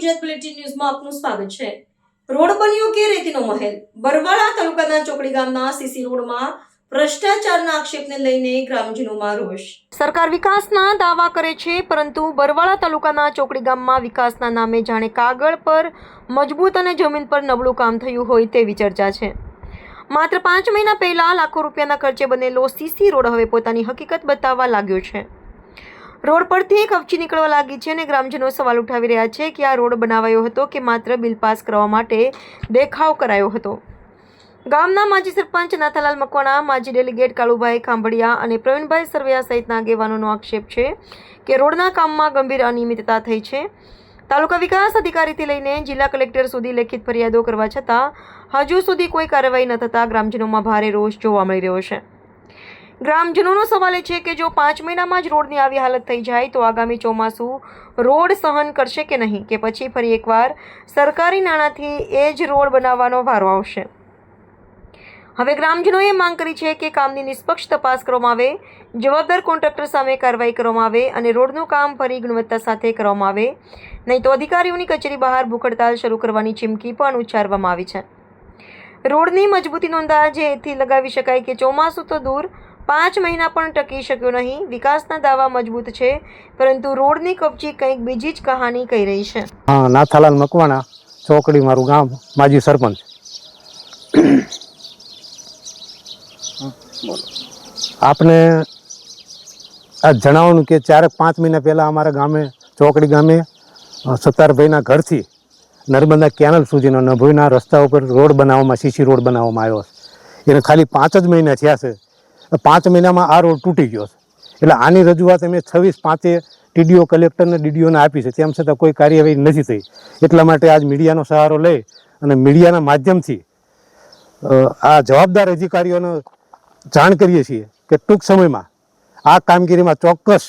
Gujarat bulletin ન્યૂઝમાં આપનું સ્વાગત છે। રોડ બન્યો કે રેતીનો મહેલ। બરવાળા તાલુકાના ચોકડી ગામના સીસી રોડમાં ભ્રષ્ટાચારના આક્ષેપને લઈને ગ્રામજનોમાં રોષ। સરકાર વિકાસના દાવા કરે છે, પરંતુ બરવાળા તાલુકાના ચોકડી ગામમાં વિકાસના નામે જાણે કાગળ પર મજબૂત અને જમીન પર નબળું કામ થયું હોય તેવી ચર્ચા છે। માત્ર 5 મહિના પહેલા લાખો રૂપિયાના ખર્ચે બનેલો સીસી રોડ હવે પોતાની હકીકત બતાવવા લાગ્યો છે। રોડ પરથી કપચી નીકળવા લાગી છે અને ગ્રામજનો સવાલ ઉઠાવી રહ્યા છે કે આ રોડ બનાવાયો હતો કે માત્ર બિલ પાસ કરવા માટે દેખાવ કરાયો હતો। ગામના માજી સરપંચ નાથાલાલ મકવાણા, માજી ડેલિગેટ કાળુભાઈ ખાંભળિયા અને પ્રવીણભાઈ સરવૈયા સહિતના આગેવાનોનો આક્ષેપ છે કે રોડના કામમાં ગંભીર અનિયમિતતા થઈ છે। તાલુકા વિકાસ અધિકારીથી લઈને જિલ્લા કલેક્ટર સુધી લેખિત ફરિયાદો કરવા છતાં હજુ સુધી કોઈ કાર્યવાહી ન થતાં ગ્રામજનોમાં ભારે રોષ જોવા મળી રહ્યો છે। ગ્રામજનોનો સવાલ એ છે કે જો 5 મહિનામાં જ રોડની આવી હાલત થઈ જાય તો આગામી ચોમાસું રોડ સહન કરશે કે નહીં, કે પછી ફરી એકવાર સરકારી નાણાંથી એ જ રોડ બનાવવાનો વારો આવશે। હવે ગ્રામજનોએ માંગ કરી છે કે કામની નિષ્પક્ષ તપાસ કરવામાં આવે, જવાબદાર કોન્ટ્રાક્ટર સામે કાર્યવાહી કરવામાં આવે અને રોડનું કામ ફરી ગુણવત્તા સાથે કરવામાં આવે, નહીં તો અધિકારીઓની કચેરી બહાર ભૂખ હડતાલ શરૂ કરવાની ચીમકી પણ ઉચ્ચારવામાં આવી છે। રોડની મજબૂતીનો અંદાજ એથી લગાવી શકાય કે ચોમાસું તો દૂર, 5 મહિના પણ ટકી શક્યો નહીં। વિકાસના દાવા મજબૂત છે, પરંતુ રોડની કપચી કંઈક બીજી જ કહાની કહી રહી છે। હા, નાથાલાલ મકવાણા, ચોકડી મારું ગામ, માજી સરપંચ। આપને આ જણાવવાનું કે 4-5 મહિના પહેલાં અમારા ગામે ચોકડી ગામે સત્તારભાઈના ઘરથી નર્મદા કેનલ સુધીનો નભોઈના રસ્તા ઉપર રોડ બનાવવામાં, સીસી રોડ બનાવવામાં આવ્યો છે। એને ખાલી 5 જ મહિના થયા છે। 5 મહિનામાં આ રોડ તૂટી ગયો છે। એટલે આની રજૂઆત અમે 26/5 ટીડીઓ કલેક્ટરને ડીડીઓને આપી છે, તેમ છતાં કોઈ કાર્યવાહી નથી થઈ। એટલા માટે આજ મીડિયાનો સહારો લઈ અને મીડિયાના માધ્યમથી આ જવાબદાર અધિકારીઓને જાણ કરીએ છીએ કે ટૂંક સમયમાં આ કામગીરીમાં ચોક્કસ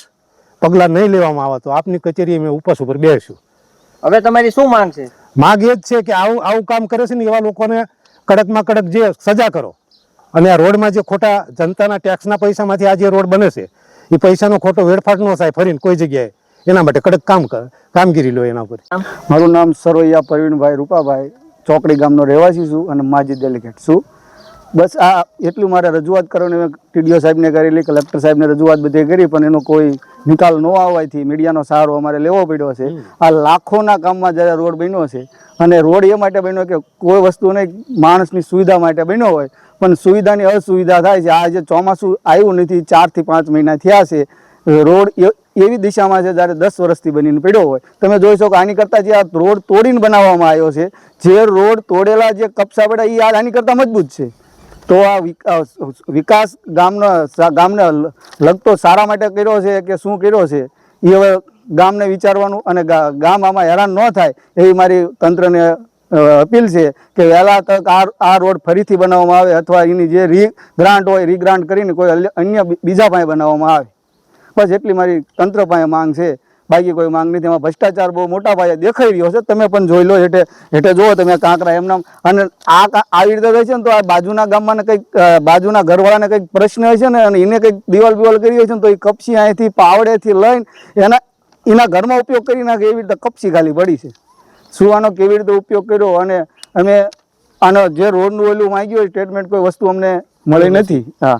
પગલાં નહીં લેવામાં આવે તો આપની કચેરી અમે ઉપવાસ ઉપર બેસીશું। હવે તમારી શું માંગ છે? માંગ એ જ છે કે આવું કામ કરે છે ને એવા લોકોને કડકમાં કડક જે સજા કરો, અને આ રોડમાં જે ખોટા જનતાના ટેક્સના પૈસામાંથી આ જે રોડ બને છે એ પૈસાનો ખોટો વેડફાટ ન થાય ફરીને કોઈ જગ્યાએ, એના માટે કડક કામગીરી લો એના ઉપર। મારું નામ સરવૈયા પ્રવીણભાઈ રૂપાભાઈ, ચોકડી ગામનો રહેવાસી છું અને માજી ડેલિગેટ છું। બસ આ એટલું મારે રજૂઆત કરવાની મેં ટીડીઓ સાહેબને કરેલી, કલેક્ટર સાહેબને રજૂઆત બધી કરી, પણ એનો કોઈ નિકાલ ન આવવાથી મીડિયાનો સહારો અમારે લેવો પડ્યો છે। આ લાખોના કામમાં જ્યારે રોડ બન્યો છે, અને રોડ એ માટે બન્યો કે કોઈ વસ્તુ નહીં, માણસની સુવિધા માટે બન્યો હોય, પણ સુવિધાની અસુવિધા થાય છે। આ જે ચોમાસું આવ્યું નથી, 4 થી 5 મહિના થયા છે, રોડ એવી દિશામાં છે જ્યારે 10 વર્ષથી બનીને પડ્યો હોય। તમે જોઈ શકો આની કરતાં જે આ રોડ તોડીને બનાવવામાં આવ્યો છે, જે રોડ તોડેલા જે કપસા પડ્યા એ આની કરતાં મજબૂત છે। તો આ વિકાસ ગામને લગતો સારા માટે કર્યો છે કે શું કર્યો છે એ હવે ગામને વિચારવાનું, અને ગામ આમાં હેરાન ન થાય એવી મારી તંત્રને અપીલ છે કે વહેલા તક આ રોડ ફરીથી બનાવવામાં આવે, અથવા એની જે રીગ્રાન્ટ હોય રીગ્રાન્ટ કરીને કોઈ અન્ય બીજા પાસે બનાવવામાં આવે। બસ એટલી મારી તંત્ર પાસે માંગ છે, બાકી કોઈ માંગ નથી। એમાં ભ્રષ્ટાચાર બહુ મોટા પાયે દેખાઈ રહ્યો છે, તમે પણ જોઈ લો, હેઠે જુઓ તમે કાંકરા એમના। અને આવી રીતે રહે છે ને તો આ બાજુના ગામમાં કંઈક બાજુના ઘરવાળાને કંઈક પ્રશ્ન હોય છે ને, અને એને કંઈક દિવાલ કરી હોય છે ને તો એ કપસી અહીંથી પાવડેથી લઈને એના ઘરમાં ઉપયોગ કરી નાખે એવી રીતે કપસી ખાલી પડી છે। શું આનો કેવી રીતે ઉપયોગ કર્યો, અને અમે આનો જે રોડનું ઓલું માંગ્યું હોય સ્ટેટમેન્ટ, કોઈ વસ્તુ અમને મળી નથી। હા,